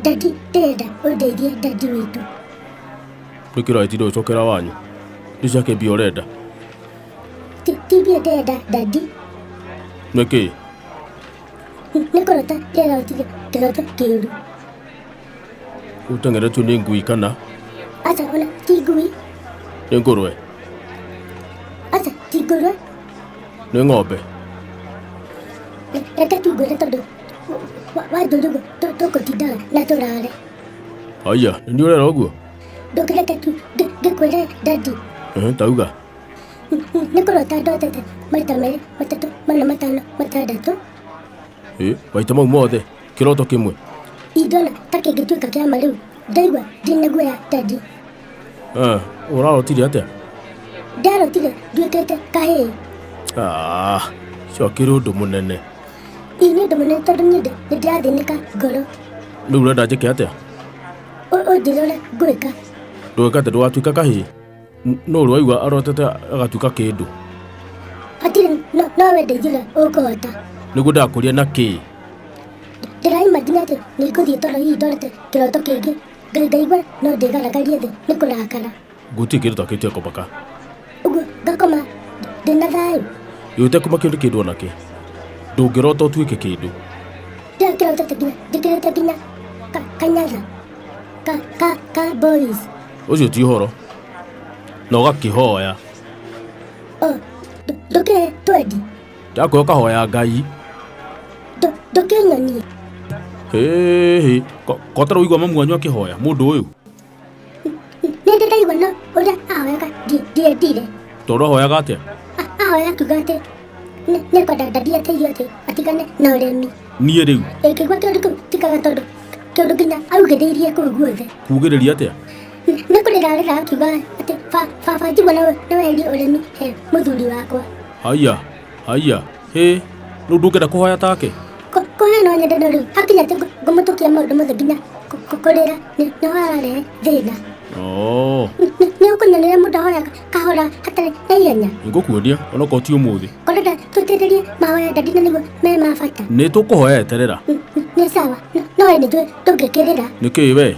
Daddy, ndĩrenda ũndeithie daddy witũ. Nĩkĩĩ ũratinda ũcokera wanyu? Nĩciake mbia ũrenda? Ti mbia ndĩrenda daddy. Nĩkĩĩ? Nĩ kũrota ndĩrarotire kĩroto kĩũru. Ũteng'eretio nĩ ngui kana? Aca ona ti ngui. Nĩ ngũrwe? Aca ti ngũrwe. Nĩ ng'ombe? Reke tungũre tondũ wa ndũrũgũ tũkũtindaga na tũrare. Haya, nĩ ũrera ũguo? Ndũkĩreke tu ngĩkwĩre daddy. Tauga. Nĩ kũrota ndotete maita merĩ matatũ mana matano matandatũ. Maita mau mothe kĩroto kĩmwe? Ingĩona ta kĩngĩtuĩka kĩama rĩu ndaigua ndĩna guoya daddy. Ũrarotire atĩa? Ndĩrarotire nduĩkĩte kahĩĩ. Cio akĩrĩ ũndũ mũnene. Nĩ ũndũ mũnene tondũ niĩ nĩndĩrathĩnĩka ngoro. Rĩu ũrenda njĩke atĩa? Ũnjĩre ũrĩa ngwĩka. Ndũgĩka atĩ ndũgatuĩka kahĩĩ? No ũrĩa waigua arotete agatuĩka kĩndũ? Hatirĩ no we ndeithia ũkũhota. Nĩguo ndakũria na kĩĩ? Ndĩraimagine atĩ nĩngũthiĩ toro hihi ndorete kĩroto kĩngĩ ngaigua no ndĩgaragarie thĩ nĩ kũrakara. Gũtirĩ kĩndũ takĩtie kũmaka. Ũguo ngakoma ndĩna thayũ. Ũtekũmakio nĩ kĩndũ onakĩ? Ndũngĩrota ũtuĩke kĩndũ. Ndĩrakĩrotete nginya njĩkĩrĩte nginya kanyaga ka boys. Ũcio ti ũhoro. Na ũgakĩhoya. Ndũkĩhe twendi. Ndakwĩra ũkahoya Ngai. Ndũkĩnyonie. Kotara ũigua mamu wanyu akĩhoya mũndũ ũyũ? Nĩndĩraigua no ũrĩa ahoyaga ndiendire. Tondũ ahoyaga atĩa? Ahoya akiuga atĩ nĩkwenda daddy ateithio atĩ atigane na ũremi. Niĩ rĩu? Ngĩigua kĩũndũ kĩu tikaga tondũ kĩũndũ nginya augĩrĩirie kũu guothe. Kuugĩrĩria atĩa? Nĩ kũrĩrarĩra akiuga atĩ baba njigua no weherie ũremi he mũthuri wakwa. Haya, rĩu ndũngĩenda kũhoya take? Kũhoya no nyende no rĩu hakinya atĩ ngũmũtũkia maũndũ mothe nginya kũrĩra nĩ wararehe thĩna. Nĩ ũkũnyonera mũndũ ahoyaga kahora hatarĩ na ihenya. Nĩngũkuonia onokorwo ti ũmũthĩ. Kũrenda tũteithĩrĩrie mahoya daddy na nĩguo me ma bata. Nĩ tũkũhoya eterera. Nĩ sawa no we nĩthuĩ tũngĩkĩrĩra. Nĩkĩĩ we?